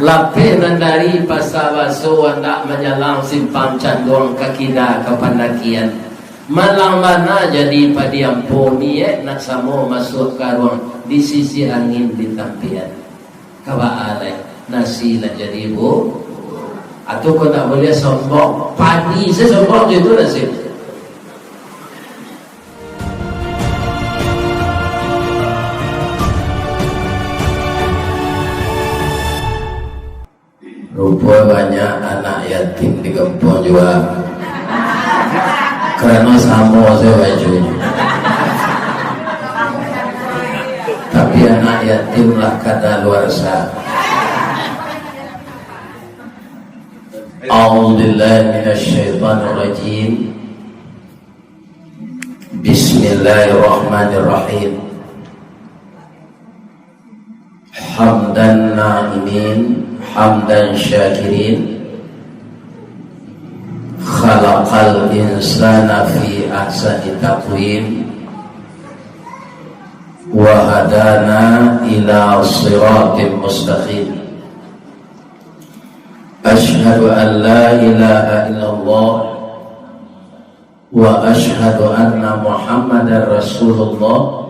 Lapih nandari pasawaso anda menyalang simpang candong kakida kepandakian. Malang mana jadi padiamponi nak samo masuk karung di sisi angin di tampian. Kawa alai nasi lah jadi bu. Atau kau tak boleh sombong padi saya sombong itu nasi. Rupa banyak anak yatim di kampung juga karena sama saya bajunya. Tapi anak yatim lah kada luar sah. A'udzubillahi minasyaitonirrajim. Bismillahirrahmanirrahim. Hamdan na'imin hamdan syakirin khalaqal insana fi ahsani taqwim wa hadana ila siratim mustaqim. Ashhadu an la ilaha illallah wa ashhadu anna muhammadar rasulullah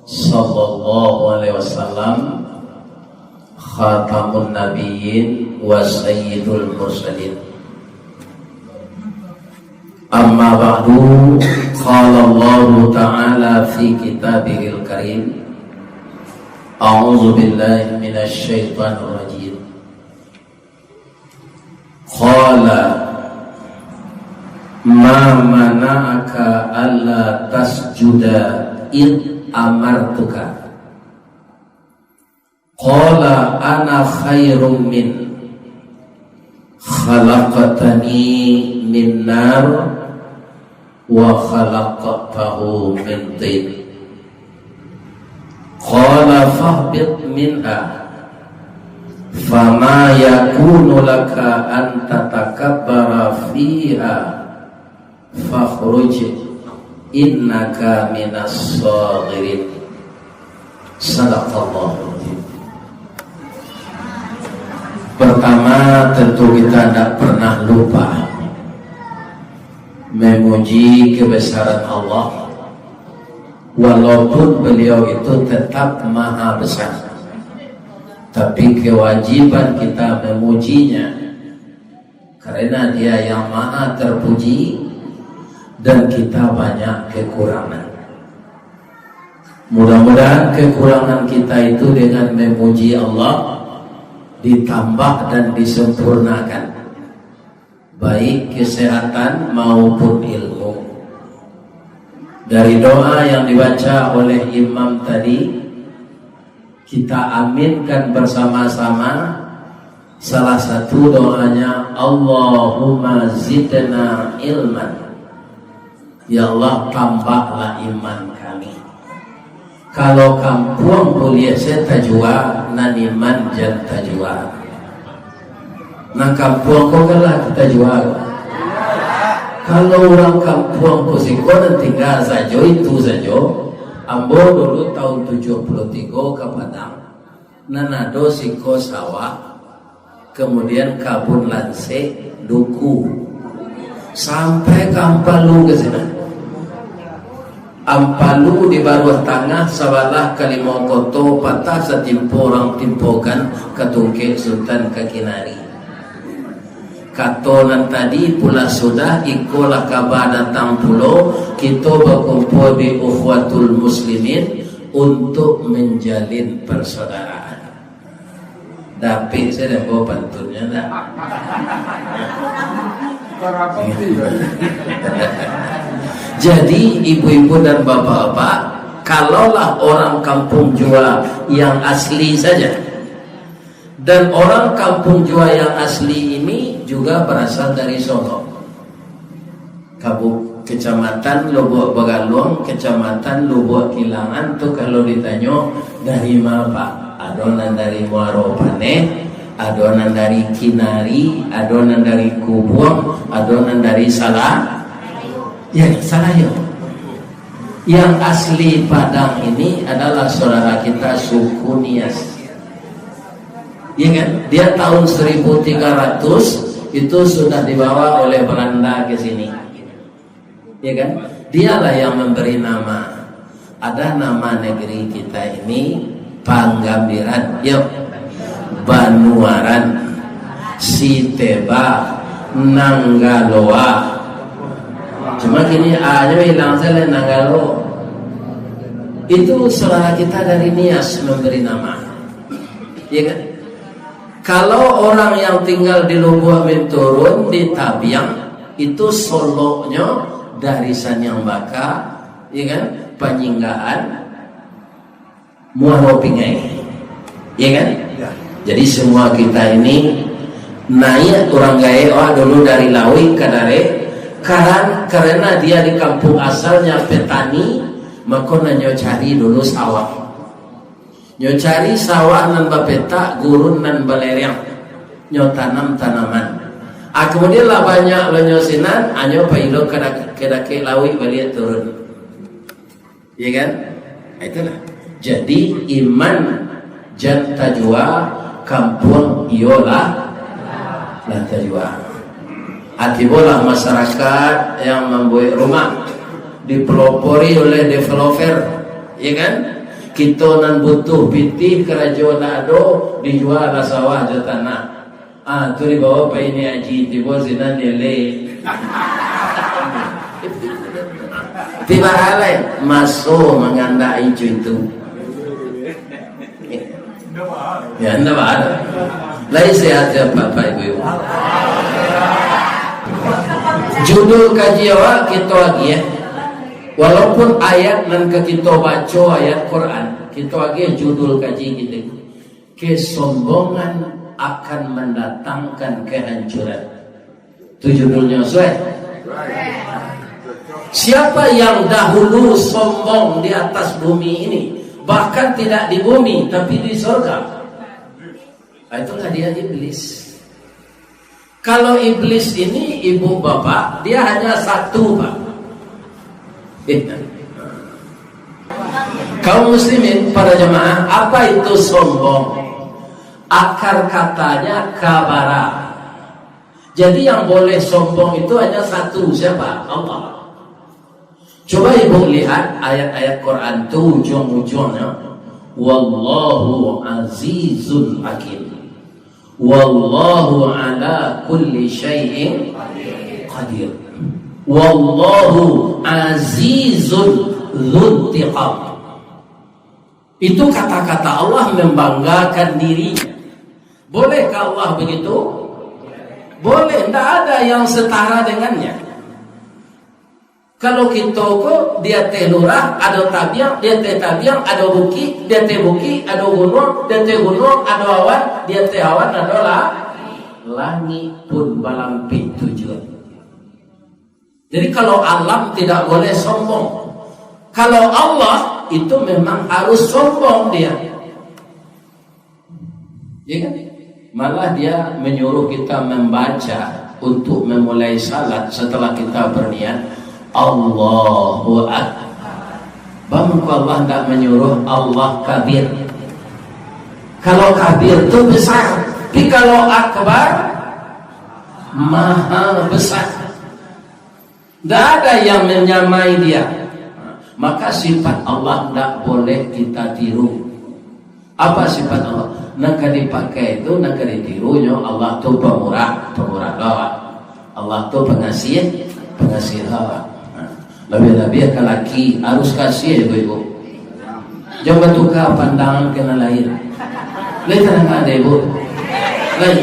sallallahu alaihi wasallam khatamun nabiyyin wa sayyidul mursalin. Amma ba'du, qala Allah ta'ala fi kitabihil karim, a'udzu billahi minasy syaithanir rajim. Qala ma mana'aka alla tasjuda id amartuka. Qala ana khairum min khalaqtani min nar wa khalaqtahu min tin. Qala fahbit minha fama yakunu laka an tatakabbara fiha fakhruj innaka minas saghirin. Sadaqallahu. Pertama, tentu kita tidak pernah lupa memuji kebesaran Allah, walaupun beliau itu tetap maha besar. Tapi kewajiban kita memujinya karena dia yang maha terpuji dan kita banyak kekurangan. Mudah-mudahan kekurangan kita itu dengan memuji Allah ditambah dan disempurnakan, baik kesehatan maupun ilmu. Dari doa yang dibaca oleh imam tadi, kita aminkan bersama-sama. Salah satu doanya, Allahumma zidna ilman. Ya Allah, tambahlah iman kami. Kalau kampung boleh saya tajwa naniman jan tajwa. Nah kampung kau kalah kita jual. Kalau orang kampung kau sikonan tinggal saja itu saja. Ambo dulu tahun 73 ke Padang. Nanado siko sawah, kemudian kabun lanse duku sampai ke Ampalu ke sana. Ampalu di bawah tangah sabalah Kalimokoto patah setimpo orang timpokan ketungke Sultan Kakinari. Katonan tadi pula sudah ikolah kabar datang pulau kita berkumpul di Ukhwatul Muslimin untuk menjalin persaudaraan. Tapi saya dah bawa pantunnya dah. Jadi ibu-ibu dan bapak-bapak, kalaulah orang kampung Jua yang asli saja, dan orang kampung Jua yang asli ini juga berasal dari Solo, Kecamatan Lubuk Begaluang, Kecamatan Lubuk Kilangan. Tuh kalau ditanya dari mana Pak? Adonan dari Muaropane, adonan dari Kinari, adonan dari Kubuang, adonan dari Salah. Ya, Salayo. Yang asli Padang ini adalah saudara kita suku Nias. Ya kan? Dia tahun 1300 itu sudah dibawa oleh Belanda ke sini. Ya kan? Dialah yang memberi nama. Ada nama negeri kita ini Panggambiran, yuk, Banuaran, Siteba, Nanggaloa. Cuma kini A-nya hilang saja, Nanggalo. Itu saudara kita dari Nias memberi nama. Ya kan? Kalau orang yang tinggal di Lubuk Minturun di Tabiang itu soloknya dari Sanyang Baka, ya kan? Penyinggaan Muaro Pingai, ya kan? Ya. Jadi semua kita ini naik orang gaya dulu dari Lawi ke Dare, karena dia di kampung asalnya petani, maka nyo cari dulu sawah. Nyo cari sawah nan bapeta, gurun nan balerang, nyo tanam tanaman. Kemudian lah banyak lo nyo sinan, anyo pailo kedake Lawi balik turun. Ya kan? Itulah. Jadi iman janta jua kampung iolah janta jua. Hati bola masyarakat yang membuat rumah dipelopori oleh developer, ya kan? Kita nan butuh pitih kerajaan ado dijual lah sawah je tanah. Tu dibawa pa ini aji tiba sinan nilai. Tiba halai masuk mengandai itu. Ya, anda ada. Lain sehat ya Bapak Ibu. Judul kaji awak kita lagi ya. Walaupun ayat nan kita baca ayat Quran, kita lagi judul kaji kita. Kesombongan akan mendatangkan kehancuran. Itu judulnya sesuai. Siapa yang dahulu sombong di atas bumi ini, bahkan tidak di bumi tapi di surga, itulah dia iblis. Kalau iblis ini ibu bapak, dia hanya satu, Pak. Kaum muslimin para jemaah, apa itu sombong? Akar katanya kabara. Jadi yang boleh sombong itu hanya satu, siapa? Allah. Coba ibu lihat ayat-ayat Quran itu ujung-ujungnya. Wallahu azizun hakim. Wallahu ala kulli syai'in qadir. Wallahu azizun dzuntiqam. Itu kata-kata Allah membanggakan dirinya. Bolehkah Allah begitu? Boleh, tidak ada yang setara dengannya. Kalau kita kok dia teh lurah, ada tabiang, dia teh tabiang, ada buki, dia teh buki, ada gunung, dia teh gunung, ada awan, dia teh awan, adalah langit pun balampi tujuan. Jadi kalau alam tidak boleh sombong. Kalau Allah itu memang harus sombong dia. Ya kan? Malah dia menyuruh kita membaca untuk memulai salat setelah kita berniat Allahu Akbar. Bangku Allah tidak menyuruh Allah kabir. Kalau kabir itu besar, tapi kalau akbar maha besar. Tidak ada yang menyamai dia. Maka sifat Allah tidak boleh kita tiru. Apa sifat Allah? Nak dipakai itu, nak ditirunya. Allah tu pemurah lawa. Allah tu pengasih lawa. Lebih-lebih ke laki harus kasih ibu-ibu. Jangan tukar pandangan kena lain. Lihat ada ibu. Lain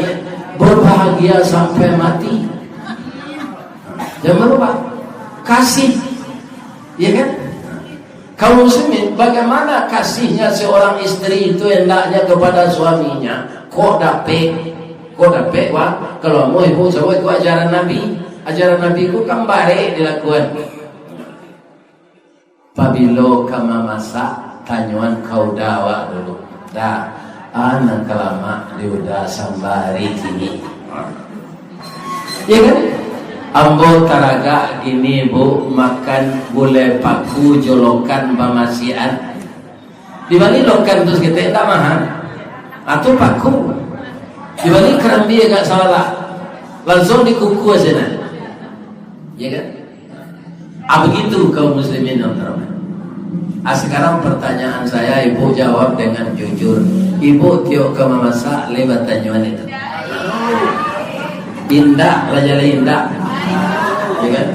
berbahagia sampai mati. Jangan lupa kasih, ya kan? Kaum muslimin, bagaimana kasihnya seorang istri itu hendaknya kepada suaminya? Kok dapet wah. Kalau mau ibu saya itu ajaran Nabi. Ajaran Nabi itu kan bare dilakukan. Pabilo kama masak tanyuan kau dawa dulu. Dah, anak kelama diudah sambari kini. Ya kan? Ambo taraga gini bu makan gulai paku jolokan bamasian. Di mana lokan terus kita tak mahal. Atau paku. dibalik kerambi agak salah, langsung dikuku aja nah, ya kan? Begitu kaum muslimin yang terhormat. Sekarang pertanyaan saya, ibu jawab dengan jujur. Ibu tiok ke memasak lewat tanyuan itu. Indah, raja indah, ya kan?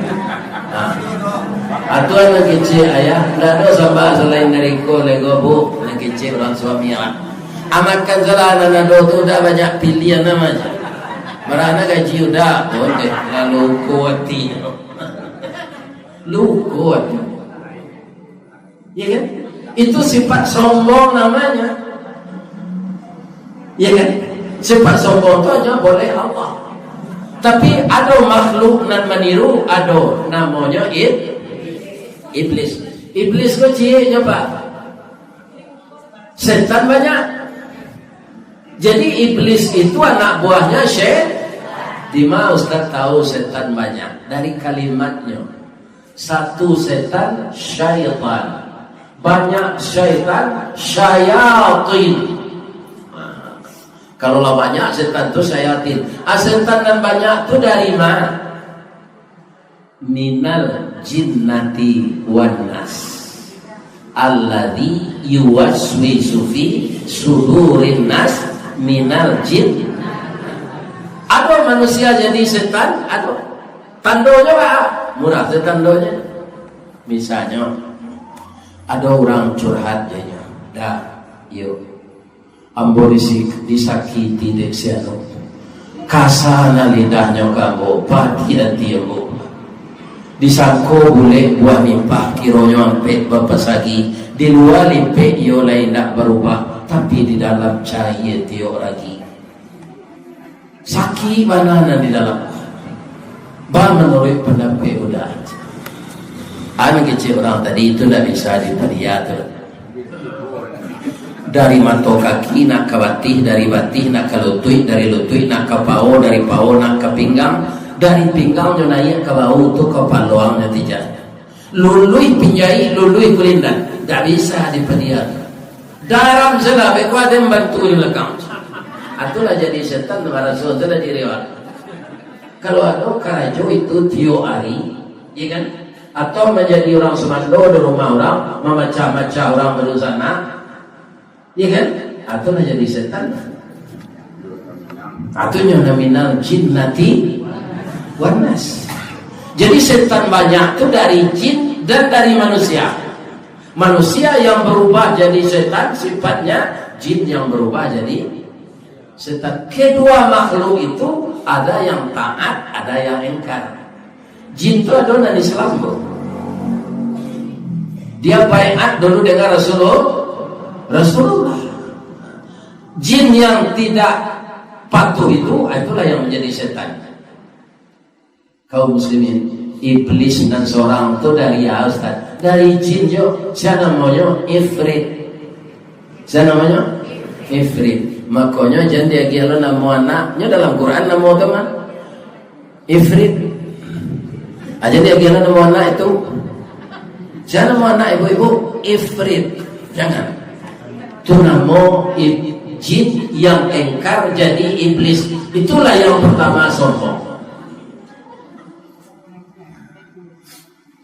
Atau anak kecil ayah, tidak ada sama selain dari ko lego bu, anak kecil orang suami anak. Amakan salah anak tu dah banyak pilihan namanya. Merana gaji udah, boleh lalu kuati, lu kuat, ya kan? Itu sifat sombong namanya, ya kan? Sifat sombong itu hanya boleh Allah. Tapi ada makhluk nan meniru, ada namanya iblis. Iblis kecilnya pak, setan banyak. Jadi iblis itu anak buahnya syaitan. Dima Ustaz tahu setan banyak dari kalimatnya. Satu setan syaitan, banyak syaitan syayatin. Kalau banyak setan itu syayatin. Setan dan banyak itu dari mana? Minal jinnati wan nas alladzi yuwaswisu fi sudurin nas minal jin. Ada manusia jadi setan, ada tandonya pak, murah tandonya. Misalnya ada orang curhat jadinya, dah, yuk, ambo disakiti dek siano, kasana lidahnya kamu, pati hati ambo, disangko boleh buah mimpa, kironya ampet bapak sagi, di luar limpet yo lain tak berubah, tapi di dalam cahaya tiok lagi. Saki banana di dalam. Menurut pendapat udah. Anak kecil orang tadi itu tidak bisa diperlihatkan. Dari mata kaki nak ke batih, dari batih nak ke lutut, dari lutut nak ke pao, dari pao nak ke pinggang, dari pinggang jo naik ke bau tu ke paluangnya tidak. Lului pinjai, lului kulindan, tidak bisa diperlihatkan. Dalam salah bekuat yang bantu di belakang. Itulah jadi setan dengan Rasul sudah diriwayat. Kalau ada karajo itu tio ari, ya kan? Atau menjadi orang semando di rumah orang, memecah-mecah orang berusana, ya kan? Itulah jadi setan. Atunya nominal jinnati wan nas. Jadi setan banyak itu dari jin dan dari manusia. Manusia yang berubah jadi setan sifatnya, jin yang berubah jadi setan. Kedua makhluk itu ada yang taat, ada yang ingkar. Jin itu ada di Islam. Dia baiat dulu dengan Rasulullah. Jin yang tidak patuh itulah yang menjadi setan. Kaum muslimin, iblis dan seorang itu dari Ustaz, dari jin jo, siapa namanya? Ifrit. Siapa namanya? Ifrit. Makanya jangan dia kira nama anaknya dalam Quran nama teman Ifrit. Aja dia kira nama anak itu. Jangan nama anak ibu-ibu Ifrit. Jangan. Itu nama jin yang engkar jadi iblis. Itulah yang pertama sombong.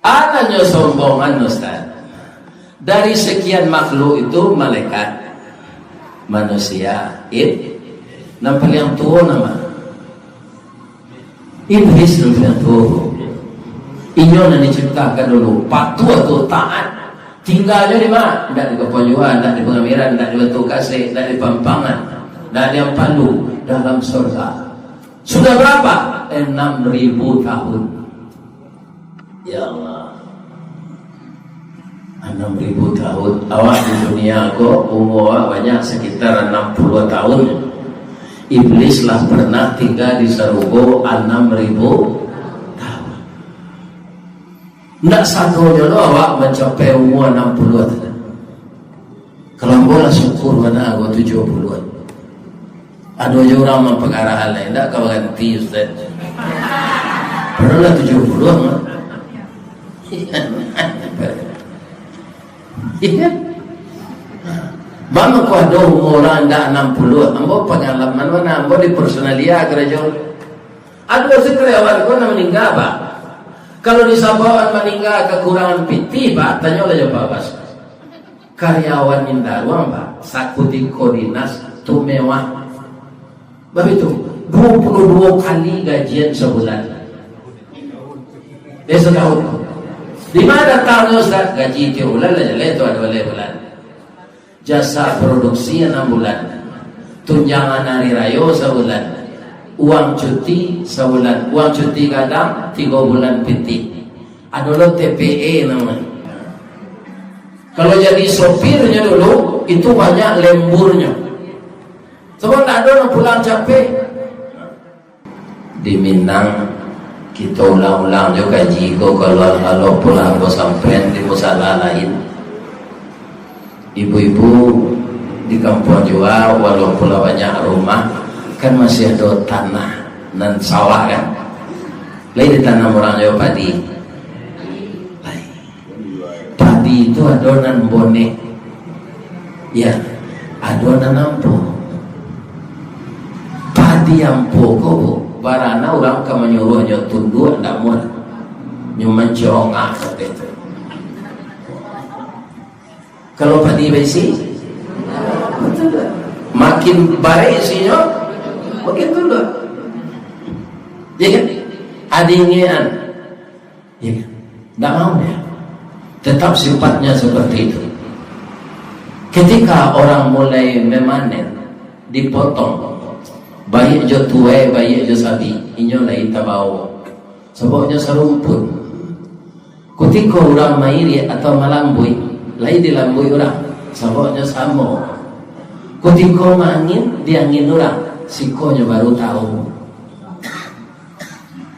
Anaknya sombongan Ustaz. Dari sekian makhluk itu malaikat, manusia, nampak yang tua nama iblis, nampak yang tua. Inyo yang diciptakan dulu, patuh atau taat, tinggalnya di mana? Tidak di kepojuan, tidak di pengamiran, tidak di batu kasih, tidak di pampangan, tidak di Ampalu, dalam surga. Sudah berapa? 6.000 tahun. Ya Allah, 6.000 tahun. Awak di dunia kok umur banyak sekitar 60 tahun. Iblis lah pernah tinggal di Sarubo 6.000 tahun. Tidak satu jodoh awak mencapai umur 60 tahun. Kalau bola syukur mana aku 70-an. Ada je orang mempengaruh hal lain. Tak kau ganti Ustaz. Pernahlah 70-an mah. Iya. Mama ko ada orang dah 60, ambo pengalaman mana ambo di personalia kerajaan. Ada sekaryawan ko na meninggal ba? Kalau di Sabawaan meninggal kekurangan piti ba, tanya oleh Pak Bas. Karyawan Mindaruang ba, sakuti koordinasi tu mewah. Begitu, 22 kali gajian sebulan. Setahun. Di mana tahunnya Ustaz? Gaji 3 bulan aja, itu ada bulan. Jasa produksi 6 bulan. Tunjangan hari raya sebulan. Uang cuti sebulan. Uang cuti kadang 3 bulan piti. Adalah TPE namanya. Kalau jadi sopirnya dulu, itu banyak lemburnya. Sebab tak ada orang pulang capek. Di Minang, kita ulang-ulang juga jika kalau pulang ke sampean di musala lain. Ibu-ibu di kampung juga, walaupun banyak rumah, kan masih ada tanah dan sawah kan. Lain ditanam orang Jawa padi. Padi itu adonan bonek, ya, adonan ampuh. Padi ampuh kok, barana orang kan menyuruhnya tunduk, tidak mau, cuma cerongah seperti itu. Kalau padi besi, makin baik isinya, makin tunduk. Ya kan? Adingian, ya kan? Tidak mau dia. Tetap sifatnya seperti itu. Ketika orang mulai memanen, dipotong, baik jo tuai, baik jo sabi, inyo lai tabau, sebabnya serumput. Ketika orang mairi atau malambui, lai dilambui orang, sebabnya samo. Ketika mangin, diangin orang, sikonya baru tahu.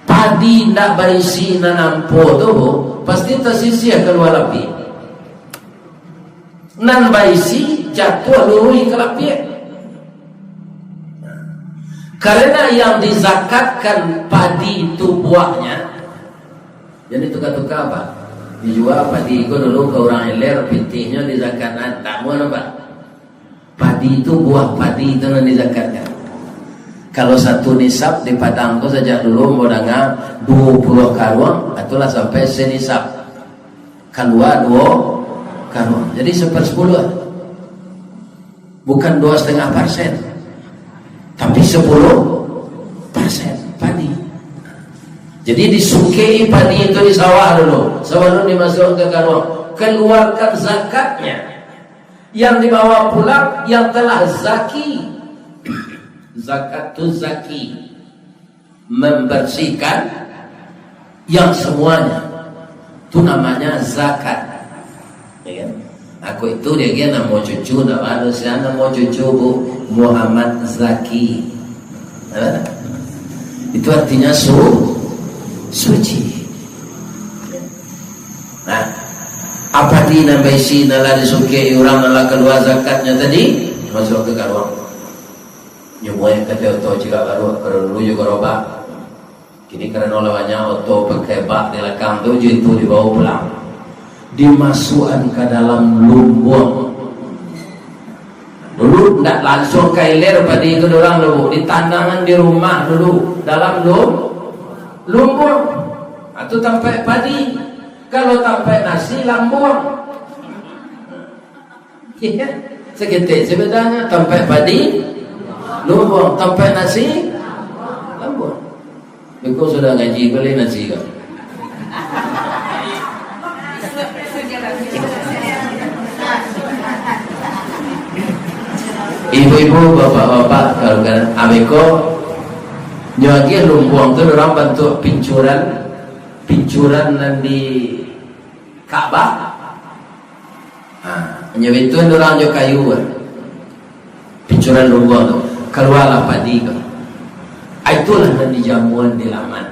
Padi nak berisi nanampo tu, pasti tersisih keluar api. Nan berisi jatuh lurui ke api. Karena yang dizakatkan padi itu buahnya. Jadi tukar-tukar apa? Dijual padi itu dulu ke orang hilir, pitihnya dizakatkan. Tak mau apa? Padi itu buah padi itu yang dizakatkan. Kalau satu nisab di Padang itu sejak dulu mau dengar 20 karung, itulah sampai senisab. Keluar 2 karung. Jadi 1/10. Bukan 2,5%. Tapi 10% padi. Jadi disukei padi itu di sawah dulu. Sebelum dimasukkan ke karung, keluarkan zakatnya. Yang dibawa pulang yang telah zaki. Zakatuz zaki, membersihkan yang semuanya, itu namanya zakat, ya kan? Aku itu dia nama cucu, nama nama cucu Bu Muhammad Zaki, itu artinya suci. Nah, apa di nambah isi nala disukai orang nala keluar zakatnya tadi masuk ke karung. Nyomoy kata auto jika baru perlu juga robak. Kini karena lawannya auto pakai bak di belakang tu itu dibawa pulang, dimasukkan ke dalam lumbung. Dulu tidak langsung kailer padi itu orang dulu, ditandangan di rumah dulu dalam lumbung. Atau sampai padi, kalau sampai nasi lambung. Iya, segitu sebenarnya sampai padi. Lumbung tempat nasi lambung. Aku sudah ngaji beli nasi kan. Ibu-ibu, bapak-bapak, kalau kan ameko nyagi lumbung tu orang bentuk pincuran nan di Ka'bah. Nyawi tu orang jo kayu. Pincuran lumbung tu. Keluarlah padi ke. Itulah yang dijamuan di laman.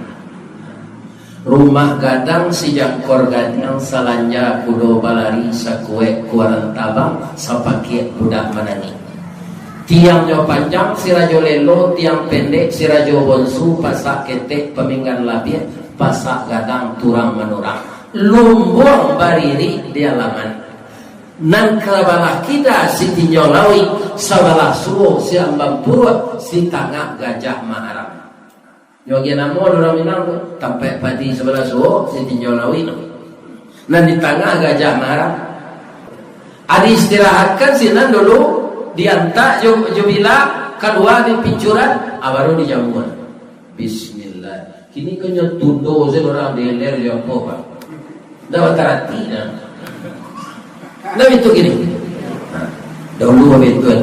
Rumah gadang si jangkor gadang salanja kudo balari sakue kuaran tabang sapake budak manani. Tiangnya panjang si rajo lelo, tiang pendek si rajo bonsu, pasak ketek peminggan labia, pasak gadang turang menurang. Lumbung bariri di halaman. nan kerabalah kita si tinjolawi sabalah suo si ambampura si tangah gajah maharam. Yogi namo orang Minang tampai padi sebelah suo si tinjolawi nan di tangah gajah maharam. Adi istirahatkan sinan dulu diantak jubila kedua di pincuran baru di jamuan. Bismillah. Kini kau nyotudo saya orang deler ya apa pak? Dapat terhati dah. Nah itu gini. Dahulu betul.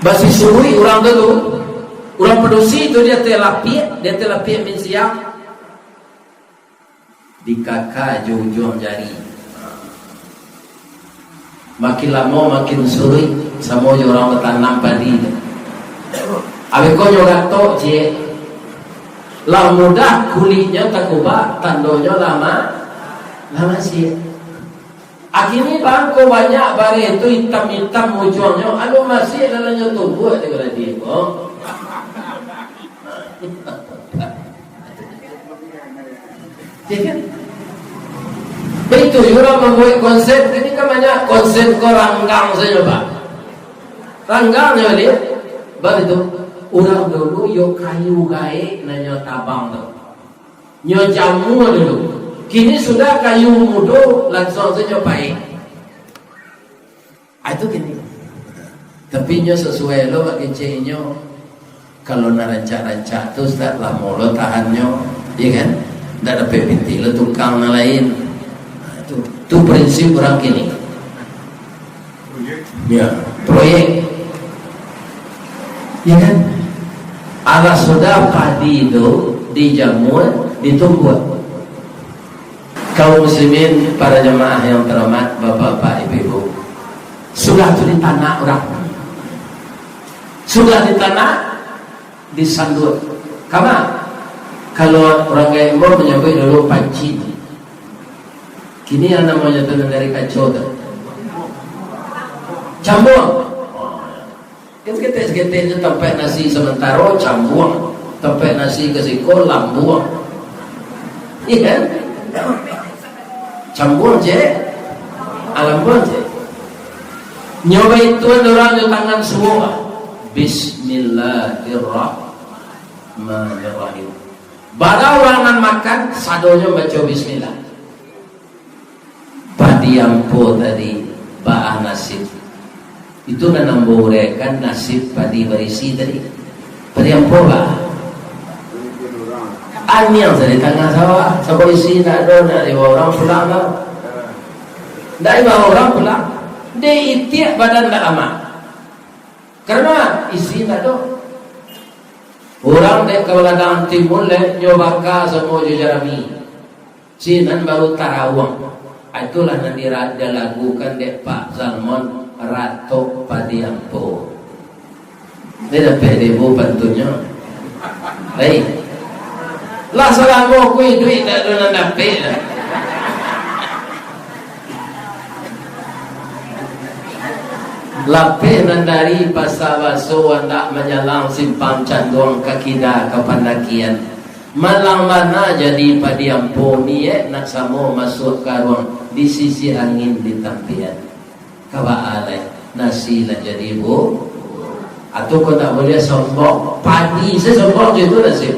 Basi suwi orang dulu, orang pedusi itu dia telapie mensiap di kakak jujur jari. Makin lama makin suwi, sama orang bertanam padi. Abi kau juga tok je. Lah mudah kulitnya tak kubah, tandonya lama sih. Akhirnya bangko banyak bare itu hitam-hitam ujungnya, anu masih dalamnya tumbuh ada kala dia. Oh. Jadi begitu orang membuat konsep ini kan banyak konsep ranggang saja pak. Ranggangnya dia, baru itu orang dulu yo kayu gae nanya tabang tu, nyo jamu dulu. Kini sudah kayu mudo langsung saja baik. Itu gini. Tapi nyo sesuai lo bagi cenyo. Kalau nak rancak-rancak tu sudah lama lo tahannya, ya kan? Tak ada pinti lo tukang lain. Itu prinsip orang kini. Ya, proyek. Ya kan? Ala sudah padi itu dijamuan, ditunggu. Kaum muslimin, para jemaah yang terhormat, bapak-bapak, ibu-ibu, sudah tu di tanah orang, sudah di tanah disandut. Kama kalau orang gaya mau menyebut dulu panci, kini yang namanya tu dari kacau tu, cambung. Kita tempat nasi sementara cambung, tempat nasi kesiko lambung, iya. Campur je, alambur je. Nyoba itu orang di tangan semua. Bismillahirrahmanirrahim. Bara orang nan makan, sadonya baca Bismillah. Padi ampo tadi, baah nasib. Itu nanamburekan nasib padi berisi tadi. Padi ampo bah. Anyang dari tengah sawah, sampai isi nak ada nak dibawa orang pulang lah. Tak dibawa orang pulang, dia itiak badan tak amat. Karena isi tak ada. Orang dek kalau ladang timbul leh nyobaka semua jejarami. Sinan baru tarawang. Itulah yang dilakukan dek Pak Salmon Ratok Padiampo. Dia dapat ibu bantunya. Baik. Lah selama kui duit tak ada nak dapat lah. Lapih nandari pasawaso anda menyalang simpang canduang kakida kepandakian. Malang mana jadi padiampo ni nak samo masuk karung di sisi angin di tampian. Kawa alai nasi lah jadi bu. Atau kau tak boleh sombong padi saya sombong je tu nasib.